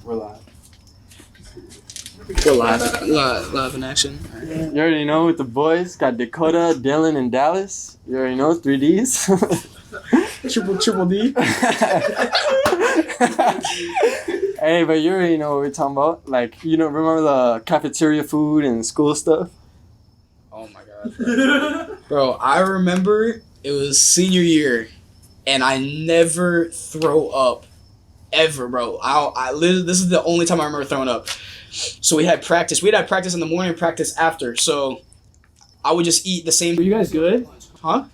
We're live. We're live in action. You already know with the boys. Got Dakota, Dylan, and Dallas. You already know 3Ds. Triple D. Hey, but you already know what we're talking about. Like, you know, remember the cafeteria food and school stuff? Oh my god, bro! I remember it was senior year, and I never throw up, ever, bro. I literally, this is the only time I remember throwing up. So we had practice. We'd have practice in the morning, practice after. So I would just eat the same. Were you guys good? Huh?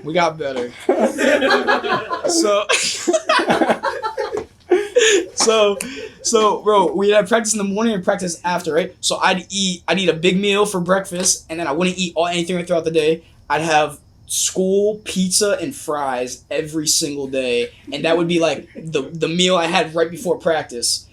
We got better. So, bro, we'd have practice in the morning and practice after, right? So I'd eat a big meal for breakfast, and then I wouldn't eat anything throughout the day. I'd have school pizza and fries every single day, and that would be like the meal I had right before practice.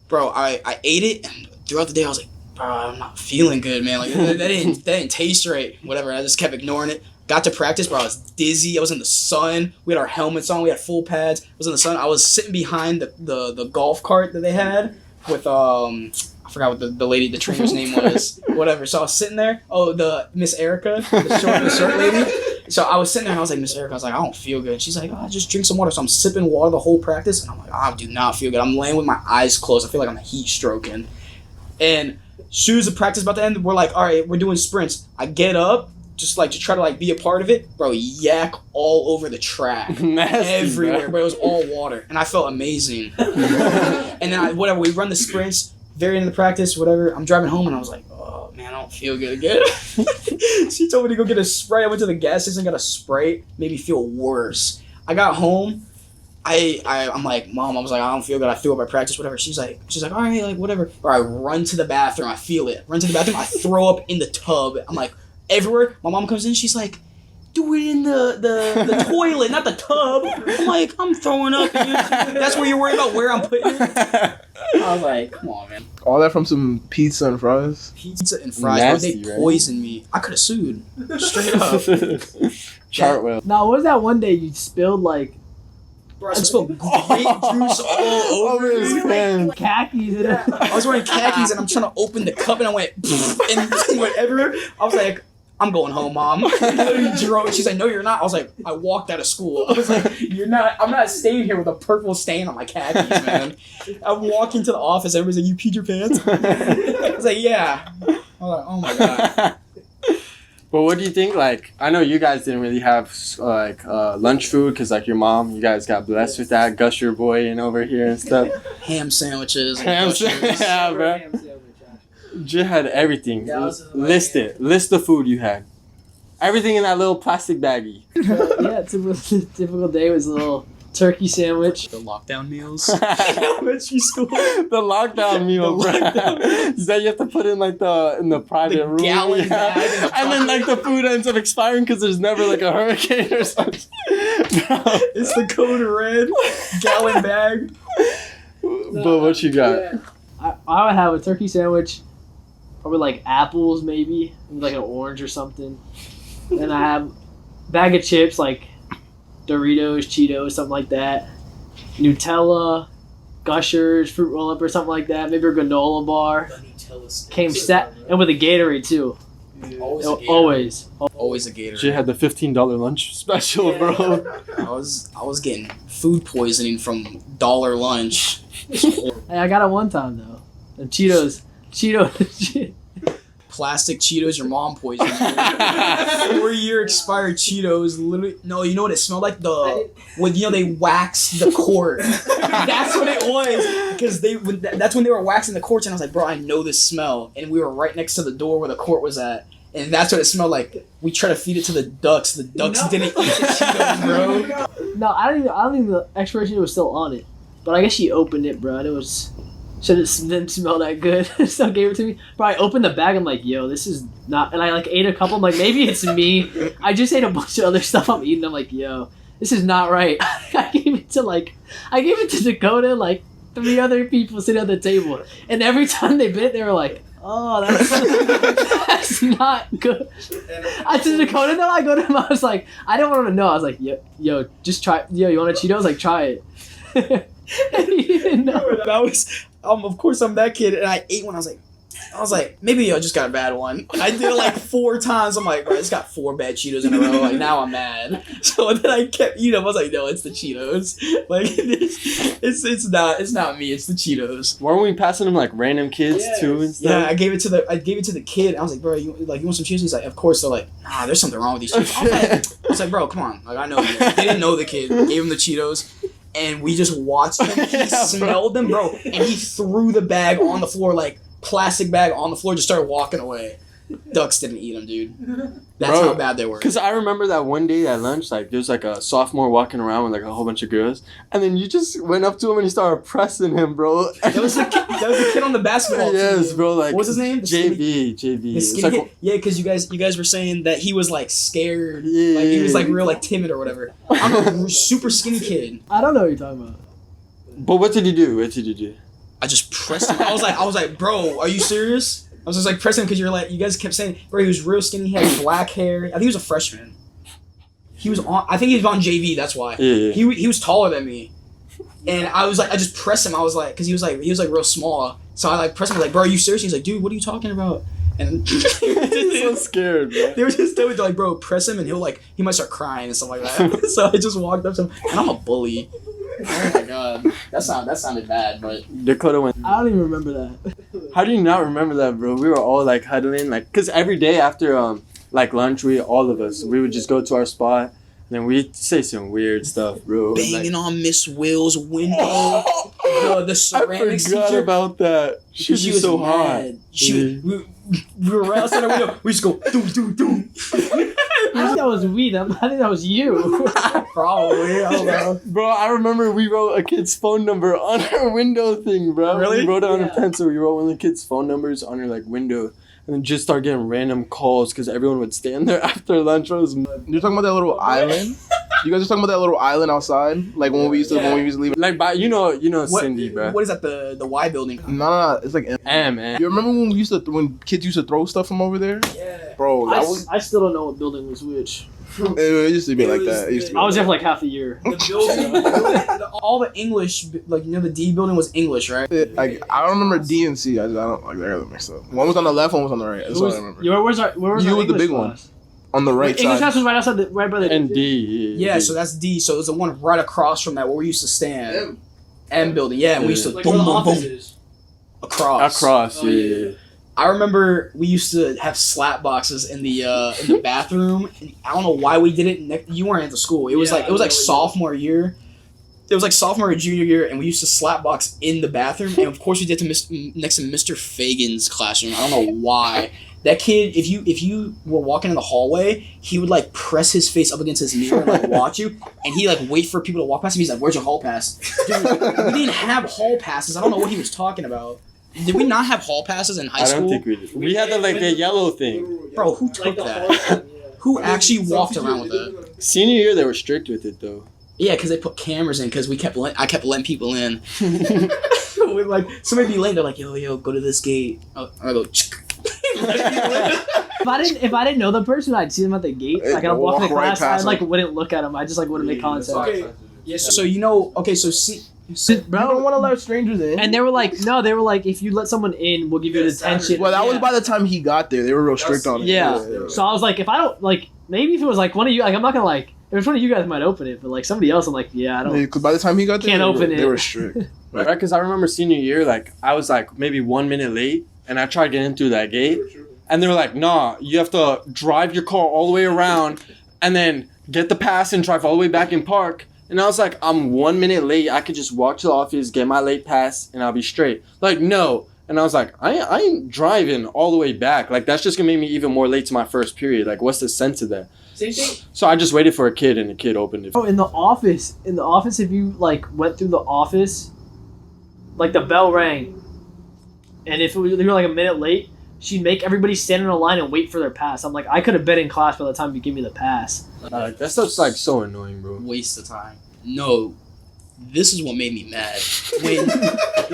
Bro, I ate it, and throughout the day I was like, bro, I'm not feeling good, man. Like that didn't taste right. Whatever. I just kept ignoring it. Got to practice, bro. I was dizzy. I was in the sun. We had our helmets on. We had full pads. I was in the sun. I was sitting behind the golf cart that they had with I forgot what the lady, the trainer's name was. Whatever. So I was sitting there. Oh, the Miss Erica, the short lady. So I was sitting there and I was like, Miss Erica, I was like, I don't feel good. She's like, oh, just drink some water. So I'm sipping water the whole practice, and I'm like, I do not feel good. I'm laying with my eyes closed. I feel like I'm heat stroking. And soon as the practice about to end, we're like, all right, we're doing sprints. I get up, just like to try to like be a part of it. Bro, yak all over the track. Nasty, everywhere, but it was all water. And I felt amazing. And then we run the sprints, very end of the practice, whatever. I'm driving home and I was like, oh man, I don't feel good again. She told me to go get a spray. I went to the gas station, got a spray, made me feel worse. I got home. I'm like, Mom, I was like, I don't feel good. I threw up at practice, whatever. She's like, all right, like, whatever. Or I run to the bathroom. I feel it. Run to the bathroom. I throw up in the tub. I'm like, everywhere. My mom comes in. She's like, do it in the toilet, not the tub. I'm like, I'm throwing up. That's where you're worried about where I'm putting it? I was like, come on, man. All that from some pizza and fries? Pizza and fries. Nasty, They poisoned me. I could have sued. Straight up. Chartwell. Now, what was that one day you spilled like Bro, I spilled grape juice all over his pants. khakis? I was wearing khakis and I'm trying to open the cup and I went and went everywhere. I was like, I'm going home, Mom. She's like, no, you're not. I was like, I walked out of school. I was like, you're not. I'm not staying here with a purple stain on my khakis, man. I'm walking to the office. Everybody's like, you peed your pants? I was like, yeah. I was like, oh my god. But what do you think? Like, I know you guys didn't really have like lunch food because like your mom, you guys got blessed with that Gusher boy and over here and stuff. Ham sandwiches. Yeah, bro. You had everything. List the food you had. Everything in that little plastic baggie. Yeah, typical day was a little turkey sandwich. The lockdown meals. Elementary school. The lockdown meal, bro. Is that you have to put in like in the private room? Gallon bag. And then like the food ends up expiring because there's never like a hurricane or something. Bro. It's the code red gallon bag. But what you got? Yeah. I would have a turkey sandwich, probably like apples maybe, like an orange or something. Then I have a bag of chips like Doritos, Cheetos, something like that. Nutella, Gushers, fruit roll up or something like that. Maybe a granola bar. Came set and with a Gatorade too. Always a Gatorade. She had the $15 lunch special, bro. I was getting food poisoning from $1 lunch. Hey, I got it one time though. The Cheetos. Plastic Cheetos, your mom poisoned you. 4-year expired Cheetos, literally. No, you know what it smelled like? They wax the court. That's what it was. Because that's when they were waxing the courts, and I was like, bro, I know this smell. And we were right next to the door where the court was at. And that's what it smelled like. We tried to feed it to the ducks. The ducks didn't eat the Cheetos, bro. No, I don't think the expiration date was still on it. But I guess she opened it, bro, and it was... didn't smell that good. So gave it to me. But I opened the bag. I'm like, yo, this is not. And I like ate a couple. I'm like, maybe it's me. I just ate a bunch of other stuff I'm eating. I'm like, yo, this is not right. I gave it to Dakota, like 3 other people sitting at the table. And every time they bit, they were like, oh, that's not good. I to Dakota though, I go to him. I was like, I don't want him to know. I was like, yo, just try. Yo, you want a Cheetos? Like, try it. You didn't know. That was of course I'm that kid, and I ate one. I was like, maybe I just got a bad one. I did it like 4 times. I'm like, bro, it's got 4 bad Cheetos in a row. Like, now I'm mad. So then I kept eating them. I was like, no, it's the Cheetos. Like, it's not me. It's the Cheetos. Weren't we passing them like random kids too and stuff? Yeah, I gave it to the kid. I was like, bro, you want some Cheetos? He's like, of course. They're like, nah, there's something wrong with these Cheetos. I was like, bro, come on. Like, I know you. They didn't know the kid. Gave him the Cheetos. And we just watched him. He smelled them, bro. And he threw the bag on the floor, like, plastic bag on the floor, just started walking away. Ducks didn't eat them, dude. That's how bad they were. Because I remember that one day at lunch, like, there was like a sophomore walking around with like a whole bunch of girls, and then you just went up to him and you started pressing him, bro. That was the kid on the basketball team. Yes, bro. Like, what's his name? JV. It's like, yeah, because you guys were saying that he was like scared. Yeah, like he was like real like timid or whatever. I'm a super skinny kid. I don't know what you're talking about. But what did you do? I just pressed him. I was like, bro, are you serious? I was just like pressing him because you guys kept saying, bro, he was real skinny. He had black hair. I think he was a freshman. I think he was on JV. That's why. Yeah. He was taller than me, and I was like, I just pressed him. I was like, because he was like real small. So I like pressed him. Like, bro, are you serious? He's like, dude, what are you talking about? And He's so scared, bro. They were just telling me like, bro, press him, and he might start crying and stuff like that. So I just walked up to him, and I'm a bully. Oh my god, that sounded bad, but Dakota went. I don't even remember that. How do you not remember that, bro? We were all like huddling, like, cause every day after like lunch, all of us would just go to our spot, and then we'd say some weird stuff, bro. Banging like, on Miss Will's window. The ceramics I forgot teacher. about that. She was so hot. We were right outside our window. We just go doom doom doom. I think that was we. I think that was you. Probably. I don't know. Bro, I remember we wrote a kid's phone number on our window thing, bro. Really? We wrote it on a pencil. We wrote one of the kids' phone numbers on our like window, and then just start getting random calls because everyone would stand there after lunch. It was mud. You're talking about that little island? You guys are talking about that little island outside? Like when we used to leave. Like, by you know Cindy, bro. What is that? The Y building? No, it's like Man. You remember when kids used to throw stuff from over there? Yeah. Bro, that was I still don't know what building was which. it used to be like that. It used to be I was there like for like half the year. The building, all the English, like the D building was English, right? that. I don't remember D and C. I don't like they're mixed up. One was on the left, one was on the right. That's all I remember. Where was our You was the English big one. class? On the right English side. class was right outside, right by the. And D. Yeah, so that's D. So it was the one right across from that where we used to stand. M building, yeah, and we used to Like boom, where the boom, office boom, is. across. Yeah. I remember we used to have slap boxes in the bathroom. And I don't know why we did it. You weren't at the school. It was like sophomore year. It was like sophomore or junior year, and we used to slap box in the bathroom. And of course, we did next to Mr. Fagan's classroom. I don't know why. That kid, if you were walking in the hallway, he would like press his face up against his mirror and like watch you, and he like wait for people to walk past him. He's like, "Where's your hall pass?" Dude, we didn't have hall passes. I don't know what he was talking about. Did we not have hall passes in high school? I don't think we did. We had the yellow thing. Bro, who took that? Who actually walked around with that? Senior year, they were strict with it though. Yeah, because they put cameras in. Because I kept letting people in. With like somebody be late, they're like, "Yo, go to this gate." I go. If I didn't know the person, I'd see them at the gate. Like I'd walk in the right class, I past like them. wouldn't look at them. I just like wouldn't make contact. Okay. Yeah. So you know. Okay. So see. You don't want to let strangers in. And they were like, if you let someone in, we'll give you detention. Well, that was by the time he got there. They were real strict on it. Yeah. So I was like, if I don't like, maybe if it was like one of you, like I'm not gonna like. If it's one of you guys might open it, but like somebody else, I'm like, yeah, I don't. Because by the time he got there, Can't open they it. were strict. Right, because I remember senior year, like I was like maybe 1 minute late, and I tried getting through that gate, and they were like, "Nah, you have to drive your car all the way around, and then get the pass and drive all the way back and park." And I was like, "I'm 1 minute late. I could just walk to the office, get my late pass, and I'll be straight." Like, no. And I was like, I ain't driving all the way back. Like, that's just gonna make me even more late to my first period. Like, what's the sense of that? Same thing. So I just waited for a kid, and the kid opened it. Oh, in the office, if you like went through the office, like the bell rang, and if you were like a minute late, she'd make everybody stand in a line and wait for their pass. I'm like, I could have been in class by the time you give me the pass. That stuff's like so annoying, bro. Waste of time. No, this is what made me mad.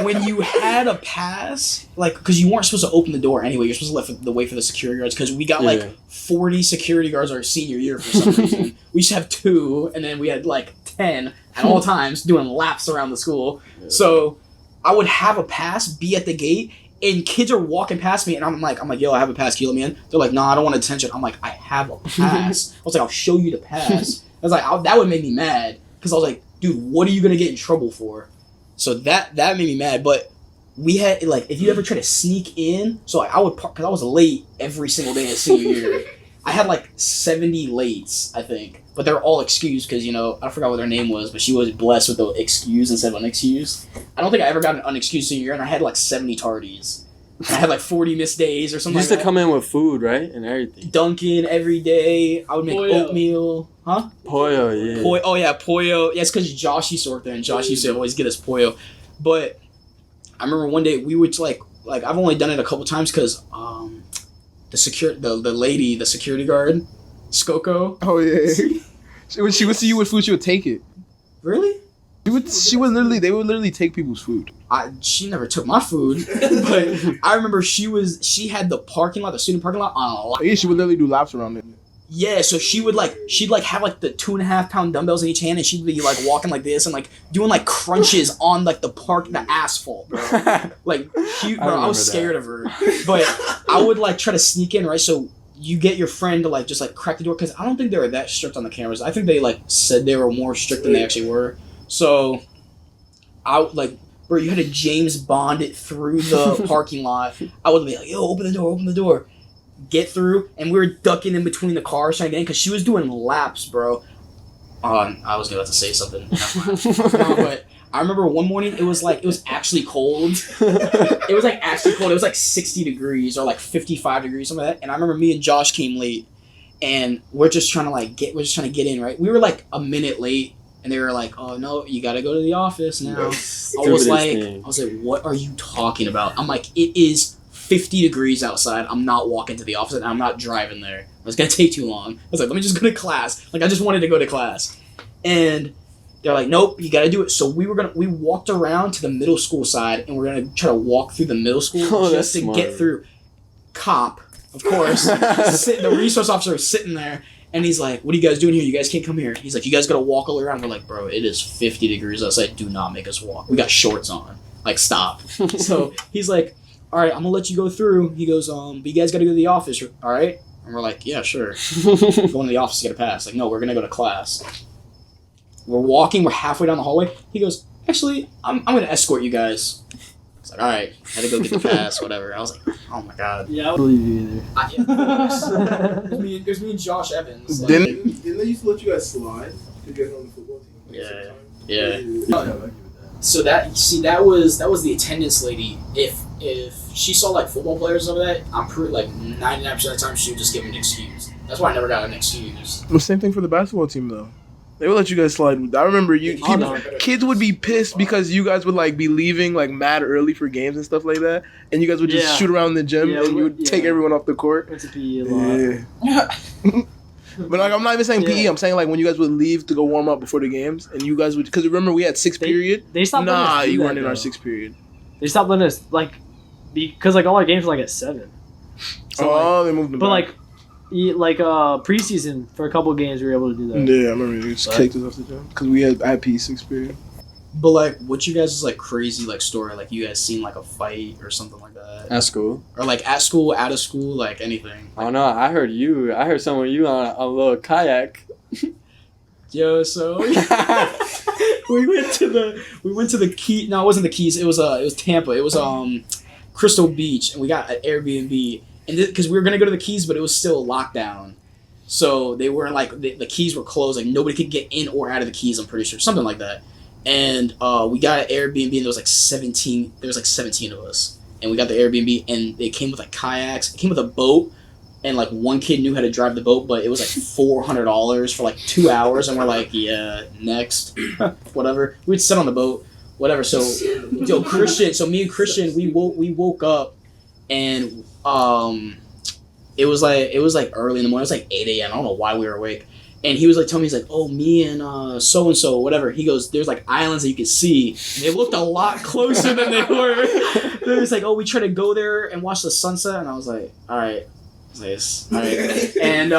When you had a pass, like, because you weren't supposed to open the door anyway. You're supposed to wait for the security guards, because we got like 40 security guards our senior year for some reason. We used to have 2, and then we had like 10 at all times doing laps around the school. Yeah. So I would have a pass, be at the gate, and kids are walking past me, and I'm like, yo, I have a pass, can you let me in? They're like, no, I don't want attention. I'm like, I have a pass. I was like, I'll show you the pass. I was like, that would make me mad, because I was like, dude, what are you gonna get in trouble for? So that made me mad. But we had, like, if you ever try to sneak in, so like, I would park, because I was late every single day of senior year. I had like 70 lates, I think, but they're all excused because, you know, I forgot what her name was, but she was blessed with the excuse instead of unexcused. I don't think I ever got an unexcused senior year, and I had like 70 tardies. I had like 40 missed days or something. You used to come in with food, right, and everything. Dunkin' every day. I would make oatmeal. Huh? Pollo, yeah. Oh yeah, pollo. Yeah, it's because Josh used to work there, and Josh used to always get us pollo. But I remember one day we would like I've only done it a couple times because the lady, the security guard, Skoko. Oh yeah. When she would see you with food, she would take it. Really? They would literally take people's food. She never took my food, but I remember she had the parking lot, the student parking lot on a lot. Yeah, she would literally do laps around it. Yeah, so she'd have like the 2.5 pound dumbbells in each hand, and she'd be like walking like this and like doing like crunches on like the asphalt, bro. Like, I was scared of her, but I would like try to sneak in, right? So you get your friend to like just like crack the door, because I don't think they were that strict on the cameras. I think they like said they were more strict than they actually were. So I would like, bro, you had to James Bond it through the parking lot. I would be like, yo, open the door. Get through, and we were ducking in between the cars trying to get in, because she was doing laps, bro. I was about to say something. No, but I remember one morning it was actually cold. It was like actually cold. It was like 60 degrees or like 55 degrees, something like that. And I remember me and Josh came late, and we're just trying to get in, right? We were like a minute late, and they were like, "Oh no, you gotta go to the office now." I was like, "What are you talking about?" I'm like, "It is 50 degrees outside. I'm not walking to the office, and I'm not driving there. It's gonna take too long." I was like, "Let me just go to class." Like, I just wanted to go to class, and they're like, "Nope, you gotta do it." So we walked around to the middle school side, and we're gonna try to walk through the middle school just to get through. Cop, of course, the resource officer is sitting there, and he's like, "What are you guys doing here? You guys can't come here." He's like, "You guys gotta walk all the way around." We're like, "Bro, it is 50 degrees outside. Do not make us walk. We got shorts on. Like, stop." So he's like, "All right, I'm gonna let you go through." He goes, "But you guys gotta go to the office, all right?" And we're like, "Yeah, sure." Going to the office to get a pass. Like, no, we're gonna go to class. We're walking. We're halfway down the hallway. He goes, "Actually, I'm gonna escort you guys." It's like, all right, had to go get the pass, whatever. I was like, oh my god. Yeah, I don't believe you either. There's me and Josh Evans. Like, Didn't they used to let you guys slide to get on the football team? Yeah. So that was the attendance lady. If she saw like football players over that, I'm pretty like 99% of the time she would just give me an excuse. That's why I never got an excuse. The same thing for the basketball team though. They would let you guys slide. I remember kids would be pissed because you guys would like be leaving like mad early for games and stuff like that, and you guys would just shoot around the gym and you would take everyone off the court. It's a PE a lot. Yeah. But like, I'm not even saying PE. I'm saying like when you guys would leave to go warm up before the games, and you guys would, because remember we had sixth period. They stopped. Nah, you weren't in our sixth period. They stopped letting us like, because like all our games were like at 7. So, they moved them. But back. like preseason for a couple of games we were able to do that. Yeah, I remember you just kicked us off the gym because I had PE sixth period. But like, what you guys' like crazy like story? Like, you guys seen like a fight or something like that at school, or like at school, out of school, like anything? Like, oh no, I heard some of you on a little kayak. Yo, so we went to the Key. No, it wasn't the Keys. It was Tampa. It was Crystal Beach, and we got an Airbnb, and because we were gonna go to the Keys, but it was still a lockdown. So they weren't like the Keys were closed. Like, nobody could get in or out of the Keys. I'm pretty sure, something like that. And we got an Airbnb, and there was like 17. There was like 17 of us, and we got the Airbnb, and it came with like kayaks. It came with a boat, and like one kid knew how to drive the boat, but it was like $400 for like 2 hours, and we're like, yeah, next, whatever. We'd sit on the boat, whatever. So, Christian. So me and Christian, we woke up, and it was like early in the morning. It was like 8 a.m. I don't know why we were awake. And he was like telling me, he's like, "Oh, me and so and so, whatever." He goes, "There's like islands that you could see. And they looked a lot closer than they were." They was like, "Oh, we tried to go there and watch the sunset." And I was like, "All right." Nice. All right. And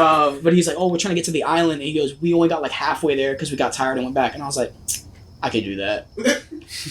but he's like, oh, we're trying to get to the island. And he goes, we only got like halfway there because we got tired and went back. And I was like, I could do that.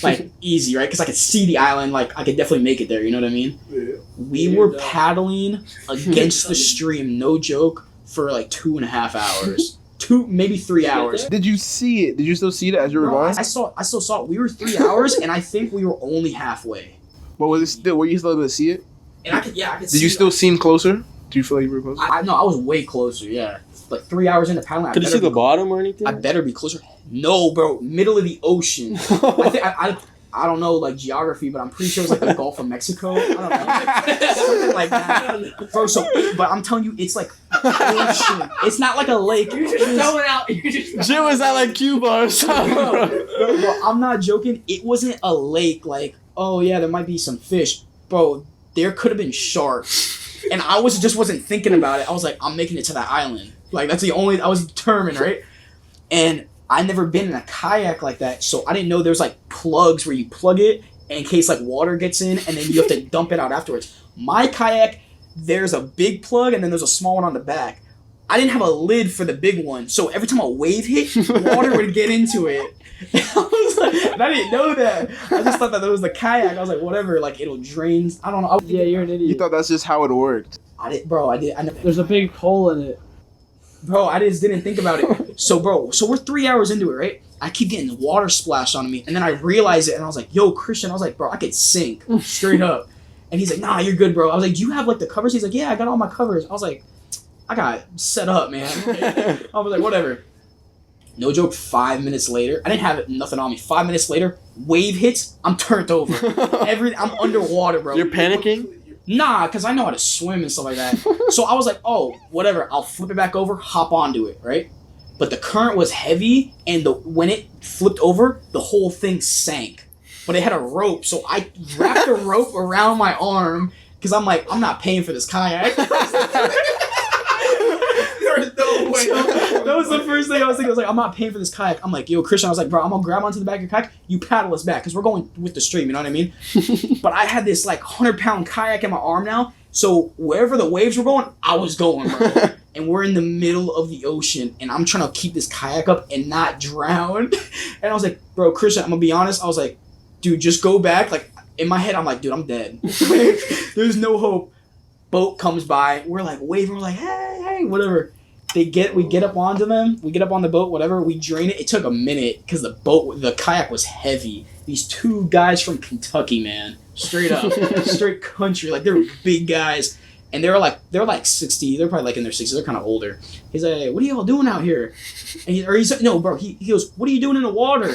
Like easy, right? Because I could see the island. Like I could definitely make it there. You know what I mean? Yeah. We were paddling against the stream, no joke, for like 2.5 hours. 2, maybe 3 hours. Did you see it? Did you still see it as you were Bro, going? I still saw it. We were 3 hours, and I think we were only halfway. But was it still? Were you still able to see it? And I could see. Did you still seem closer? Do you feel like you were closer? I was way closer. Yeah, like 3 hours into paddling. Could you see the bottom or anything? I better be closer. No, bro, middle of the ocean. I don't know like geography, but I'm pretty sure it's like the Gulf of Mexico. I don't know, something like that, bro. So, but I'm telling you, it's like ocean. It's not like a lake. You're just throwing out. Jim was at like Cuba or something. Bro, I'm not joking. It wasn't a lake. Like, oh yeah, there might be some fish, bro. There could have been sharks, and I wasn't thinking about it. I was like, I'm making it to that island. Like that's the only. I was determined, right? And I never been in a kayak like that, so I didn't know there's like plugs where you plug it in case like water gets in, and then you have to dump it out afterwards. My kayak, there's a big plug and then there's a small one on the back. I didn't have a lid for the big one, so every time a wave hit, water would get into it. And I didn't know that. I just thought that was the kayak. I was like, whatever, like it'll drain. I don't know. Yeah, you're an idiot. You thought that's just how it worked. I never. There's a big hole in it. Bro, I just didn't think about it. So we're 3 hours into it, right? I keep getting the water splashed on me, and then I realize it, and I was like, yo, Christian, I was like, bro, I could sink, straight up. And he's like, nah, you're good, bro. I was like, do you have, like, the covers? He's like, yeah, I got all my covers. I was like, I got set up, man. I was like, whatever. No joke, 5 minutes later, I didn't have nothing on me. 5 minutes later, wave hits, I'm turned over. I'm underwater, bro. You're panicking? Nah, because I know how to swim and stuff like that. So I was like, oh, whatever. I'll flip it back over, hop onto it, right? But the current was heavy, and when it flipped over, the whole thing sank. But it had a rope, so I wrapped a rope around my arm, because I'm like, I'm not paying for this kayak. There's no way. That was the first thing I was thinking. I was like, I'm not paying for this kayak. I'm like, yo, Christian, I was like, bro, I'm going to grab onto the back of your kayak. You paddle us back, because we're going with the stream, you know what I mean? But I had this, like, 100-pound kayak in my arm now, so wherever the waves were going, I was going, bro. And we're in the middle of the ocean, and I'm trying to keep this kayak up and not drown. And I was like, bro, Christian, I'm going to be honest. I was like, dude, just go back. Like, in my head, I'm like, dude, I'm dead. There's no hope. Boat comes by. We're like waving. We're like, hey, whatever. We get up onto them. We get up on the boat, whatever. We drain it. It took a minute because the kayak was heavy. These two guys from Kentucky, man, straight up, straight country. Like, they were big guys. And they were like 60. They're probably like in their 60s. They're kind of older. He's like, hey, what are y'all doing out here? And he goes, what are you doing in the water?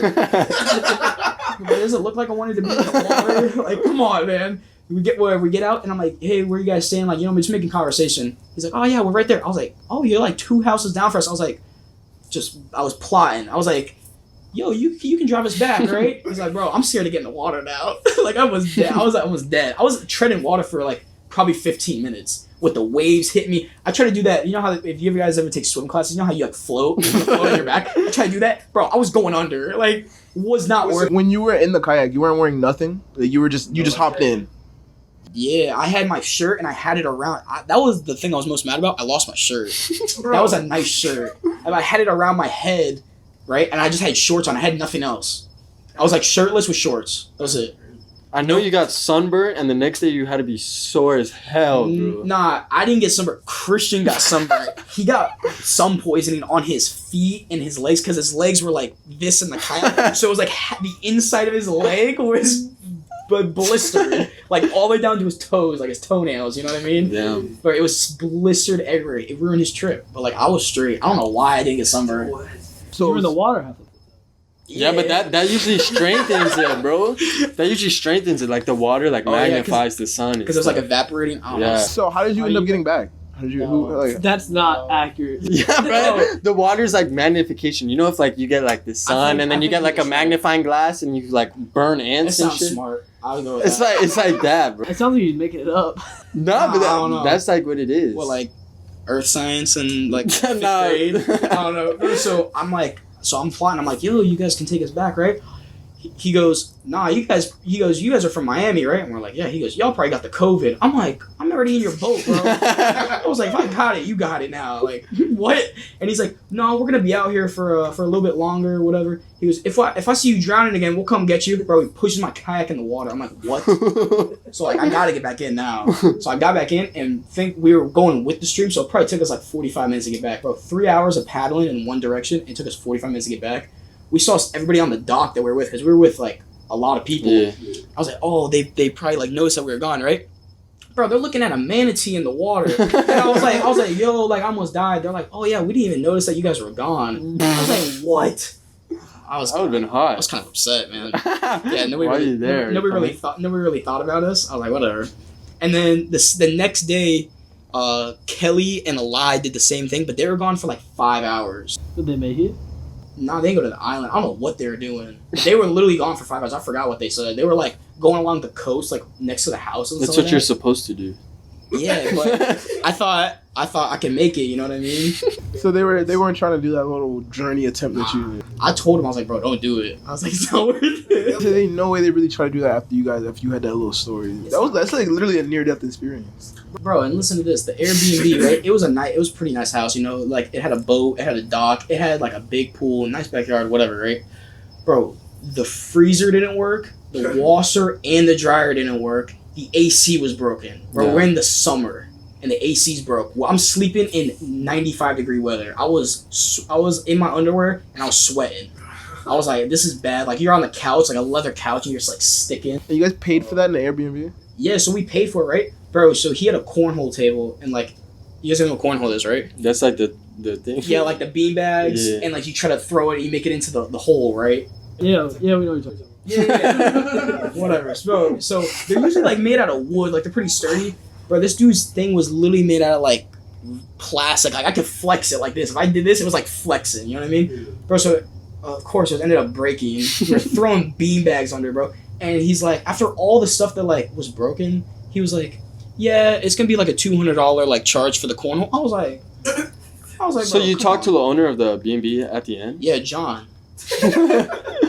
Does it look like I wanted to be in the water? Like, come on, man. We get out, and I'm like, hey, where are you guys staying? Like, we're just making conversation. He's like, oh yeah, we're right there. I was like, oh, you're like 2 houses down for us. I was like, I was plotting. I was like, yo, you can drive us back, right? He's like, bro, I'm scared to get in the water now. Like, I was dead. I was almost dead. I was treading water for like probably 15 minutes with the waves hitting me. I try to do that. You know how if you guys ever take swim classes, you know how you like float on your back? I try to do that. Bro, I was going under. Like, was not working. When you were in the kayak, you weren't wearing nothing? Like, you just hopped in? Yeah, I had my shirt and I had it around. That was the thing I was most mad about. I lost my shirt. That was a nice shirt. And I had it around my head, right? And I just had shorts on. I had nothing else. I was like shirtless with shorts. That was it. I know you got sunburnt, and the next day you had to be sore as hell, bro. Nah, I didn't get sunburnt. Christian got sunburnt. He got sun poisoning on his feet and his legs because his legs were like this in the kayak. So it was like the inside of his leg was blistered, like all the way down to his toes, like his toenails, you know what I mean? Yeah. But it was blistered everywhere. It ruined his trip. But like, I was straight. I don't know why I didn't get sunburned. So you were in the water half of it. Yeah, but that usually strengthens it, bro. That usually strengthens it. Like, the water magnifies the sun. Because it was like evaporating. I don't know. So how did you end up getting back? How did you? That's not accurate. Yeah, bro. The water's like magnification. You know, if like you get like the sun and then you get like a magnifying glass and you like burn ants that and sounds shit. Smart. I'll go with it's that. like that, bro. It sounds like you're making it up. No, but I don't know. that's like what it is. Well, like earth science and like fifth No. grade. I don't know. So I'm flying. I'm like, yo, you guys can take us back, right? He goes, nah, you guys are from Miami, right? And we're like, yeah. He goes, y'all probably got the COVID. I'm like, I'm I'm already in your boat, bro. I was like, if I got it, you got it now. Like, what? And he's like, no, we're gonna be out here for a little bit longer, or whatever. He goes, if I see you drowning again, we'll come get you. Bro, he pushes my kayak in the water. I'm like, what? So like, I gotta get back in now. So I got back in and think we were going with the stream, so it probably took us like 45 minutes to get back, bro. 3 hours of paddling in one direction. It took us 45 minutes to get back. We saw everybody on the dock that we were with, because we were with like a lot of people. Yeah. I was like, oh, they probably like noticed that we were gone, right? Bro, they're looking at a manatee in the water. And I was like, yo, like I almost died. They're like, oh yeah, we didn't even notice that you guys were gone. I was like, what? That would have been hot. I was kind of upset, man. Yeah, nobody Why really, are you there? Nobody really thought about us. I was like, whatever. And then the next day, Kelly and Eli did the same thing, but they were gone for like 5 hours. Did they make it? Nah, they didn't go to the island. I don't know what they were doing. They were literally gone for 5 hours. I forgot what they said. They were like going along the coast, like next to the house. That's what you're supposed to do. Yeah, but I thought I could make it. You know what I mean? So they weren't trying to do that little journey attempt that you did. I told him, I was like, bro, don't do it. I was like, it's not worth it. There ain't no way they really try to do that after you had that little story. That's like literally a near death experience. Bro, and listen to this. The Airbnb, right? It was a pretty nice house, you know, like it had a boat, it had a dock, it had like a big pool, nice backyard, whatever, right? Bro, the freezer didn't work, the washer and the dryer didn't work, the AC was broken. Bro, yeah. We're in the summer and the AC's broke. Well, I'm sleeping in 95-degree weather. I was in my underwear and I was sweating. I was like, this is bad. Like, you're on the couch, like a leather couch, and you're just like sticking. And you guys paid for that in the Airbnb? Yeah, so we paid for it, right? Bro, so he had a cornhole table, and like, you guys know what cornhole is, right? That's like the thing. Yeah, like the bean bags, yeah. And like you try to throw it, and you make it into the hole, right? Yeah, we know what you're talking about. Yeah. Whatever. So they're usually like made out of wood, like they're pretty sturdy. Bro, this dude's thing was literally made out of like plastic. Like I could flex it like this. If I did this, it was like flexing. You know what I mean, bro? So of course it ended up breaking. We were throwing bean bags under, bro. And he's like, after all the stuff that like was broken, he was like, yeah, it's gonna be like a $200 like charge for the cornhole. I was like, so you talked to the owner of the B&B at the end? Yeah, John.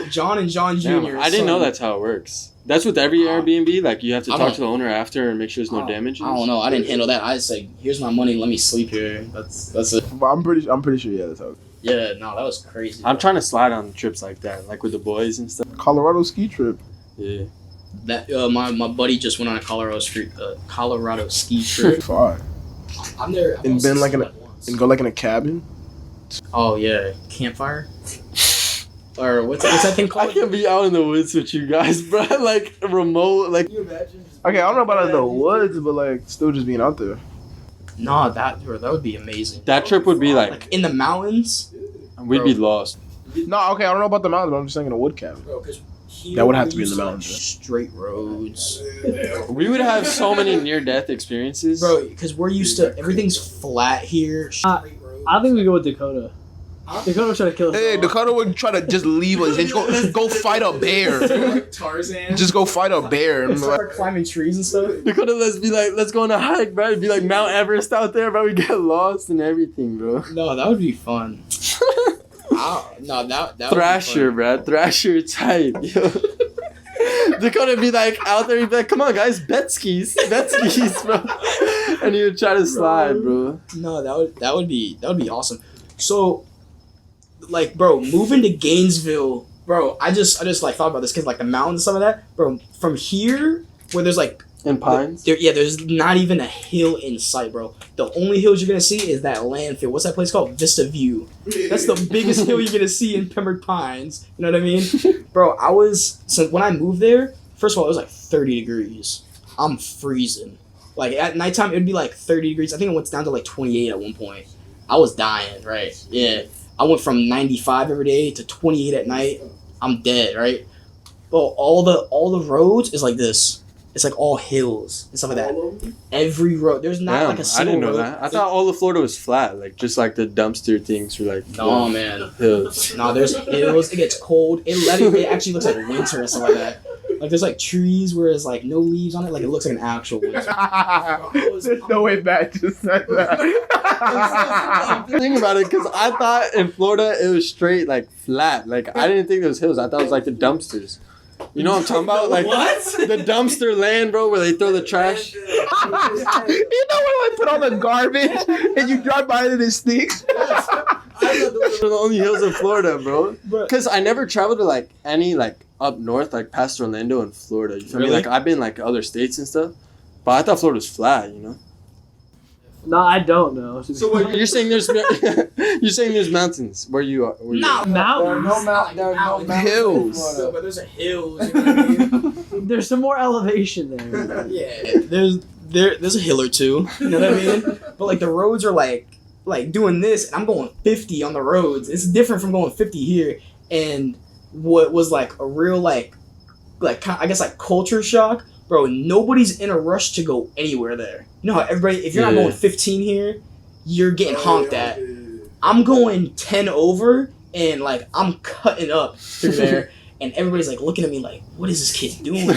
John and John Jr. Damn, I didn't know that's how it works. That's with every Airbnb. Like you have to talk to the owner after and make sure there's no damages. I don't know. I didn't handle that. I just like, here's my money. Let me sleep here. That's it. But I'm pretty sure. Yeah, that's how. It Yeah, no, that was crazy. I'm trying to slide on trips like that, like with the boys and stuff. Colorado ski trip. Yeah. That my buddy just went on a Colorado ski trip. Far. I'm there. And been like and go like in a cabin. Oh yeah, campfire. Or what's that thing called? I can be out in the woods with you guys, bro. Like remote, like. Can you imagine? Okay, I don't know about in the woods, but like still just being out there. No, that would be amazing. That trip would be like in the mountains. We'd be lost. No, okay, I don't know about the mountains, but I'm just saying in a wood cabin. Bro, that would have to be in the mountains. Straight roads. We would have so many near-death experiences. Bro, because we're used to everything's flat here. Straight roads. I think we go with Dakota. Dakota would try to kill us. Hey, Dakota would try to just leave us and go fight a bear. Like Tarzan. Just go fight a bear. And start climbing trees and stuff. Dakota, let's go on a hike, bro. It'd be like Mount Everest out there, bro. We get lost and everything, bro. No, that would be fun. No, that Thrasher, bro. Thrasher type. Yo. Dakota be like out there, he'd be like, come on guys, bet skis, bro. And he would try to slide, bro. No, that would be awesome. So, like, bro, moving to Gainesville, bro, I just like thought about this because like the mountains and stuff like that, bro. From here, where there's like and pines, there's not even a hill in sight, bro. The only hills you're gonna see is that landfill. What's that place called? Vista View. That's the biggest hill you're gonna see in Pembroke Pines. You know what I mean, bro? So when I moved there, first of all, it was like 30 degrees. I'm freezing. Like at nighttime, it would be like 30 degrees. I think it went down to like 28 at one point. I was dying, right? Yeah. I went from 95 every day to 28 at night. I'm dead, right? But all the roads is like this. It's like all hills and stuff like that. Every road. There's not like a single road. I didn't know that. I thought all of Florida was flat. Like just like the dumpster things were like no man. Hills. No, there's hills. It gets cold. It actually looks like winter and stuff like that. Like there's like trees where there's like no leaves on it. Like it looks like an actual winter. There's no way Matt just said that. Think about it, because I thought in Florida it was straight like flat. Like I didn't think there was hills. I thought it was like the dumpsters. You know what I'm talking about? Like what? The dumpster land, bro, where they throw the trash. You know when I put on the garbage and you drive by and it stinks? I thought those were the only hills in Florida, bro. Because I never traveled to like any like up north, like past Orlando and Florida. You feel me? Like I've been like other states and stuff, but I thought Florida was flat. You know? No, I don't know. So what, you're saying there's mountains where you are? Where No, mountains. There are no Hills. But there's a hill. You know what I mean? There's some more elevation there. Yeah, there's a hill or two. You know what I mean? But like the roads are like doing this, and I'm going 50 on the roads. It's different from going 50 here. And what was like a real like I guess like culture shock, bro. Nobody's in a rush to go anywhere there. You know how everybody, if you're not going 15 here, you're getting honked at. I'm going 10 over, and like I'm cutting up through there. And everybody's like looking at me like, what is this kid doing?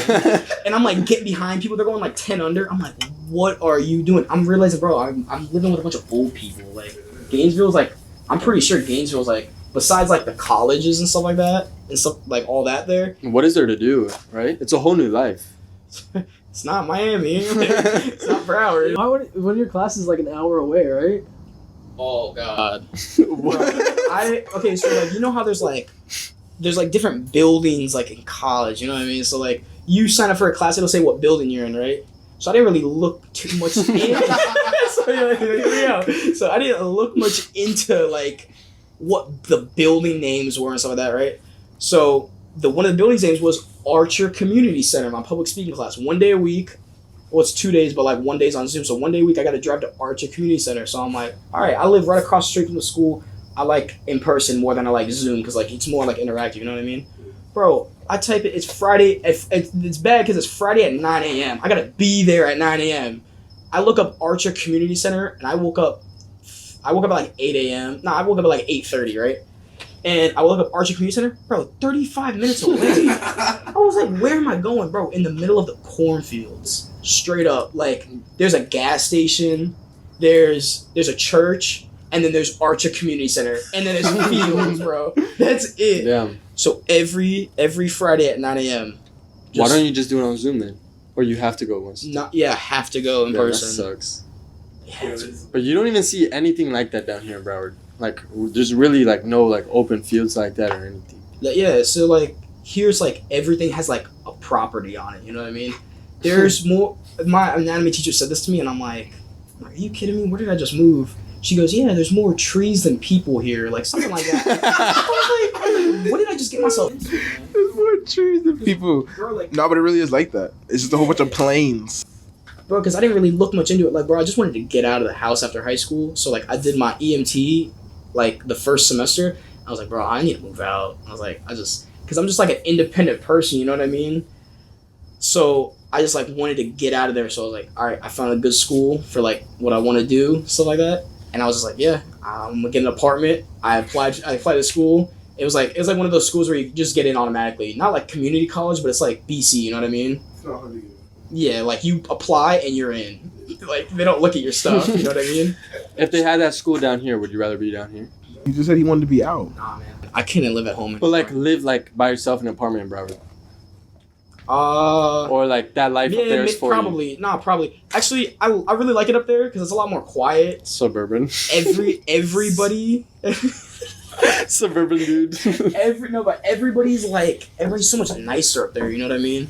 And I'm like getting behind people. They're going like 10 under. I'm like, what are you doing? I'm realizing, bro, I'm living with a bunch of old people. Like Gainesville's like, I'm pretty sure Gainesville's like, besides like the colleges and stuff like that, and stuff like all that there. What is there to do, right? It's a whole new life. It's not Miami. It's not Broward. Why would one of your classes is like an hour away, right? Oh God. What? Okay, so like you know how there's like different buildings like in college, you know what I mean? So like you sign up for a class, it'll say what building you're in, right? So I didn't really look too much in. So I didn't look much into like what the building names were and stuff like that, right? So one of the building names was Archer Community Center, my public speaking class. 1 day a week. Well, it's 2 days, but like 1 day's on Zoom. So 1 day a week I got to drive to Archer Community Center. So I'm like, all right, I live right across the street from the school. I like in person more than I like Zoom because like it's more like interactive, you know what I mean? Bro, I type it, it's Friday, it's bad because it's Friday at 9 a.m. I gotta be there at 9 a.m. I look up Archer Community Center and I woke up at like 8 a.m. No, I woke up at like 8:30, right? And I look up Archer Community Center, bro, 35 minutes away. I was like, where am I going, bro? In the middle of the cornfields, straight up. Like, there's a gas station, there's a church, and then there's Archer Community Center, and then there's fields, bro. That's it. Damn. So every Friday at 9 a.m. Why don't you just do it on Zoom then? Or you have to go once? Have to go in person. That sucks. Yeah. But you don't even see anything like that down here in Broward. Like, there's really like no like open fields like that or anything. Yeah, so like here's like everything has like a property on it. You know what I mean? There's more. My anatomy teacher said this to me, and I'm like, are you kidding me? Where did I just move? She goes, yeah, there's more trees than people here, like something like that. I was like, what did I just get myself into? There's more trees than people. Bro, like, No, but it really is like that. It's just a whole bunch of planes. bro, because I didn't really look much into it. Like, bro, I just wanted to get out of the house after high school. So, like, I did my EMT, like, the first semester. I was like, bro, I need to move out. I was like, because I'm just, like, an independent person, you know what I mean? So, I just, like, wanted to get out of there. So, I was like, all right, I found a good school for, like, what I want to do, stuff like that. And I was just like, yeah, I'm going to get an apartment. I applied to school. It was like one of those schools where you just get in automatically. Not like community college, but it's like BC, you know what I mean? Yeah, like you apply and you're in. Like they don't look at your stuff, you know what I mean? If they had that school down here, would you rather be down here? He just said he wanted to be out. Nah, man. I couldn't live at home. But like live like by yourself in an apartment in Broward. Or Or like that life up there is for probably. you. Nah, probably. Actually, I really like it up there because it's a lot more quiet. Suburban. Everybody. Suburban dude. Everybody's so much nicer up there. You know what I mean?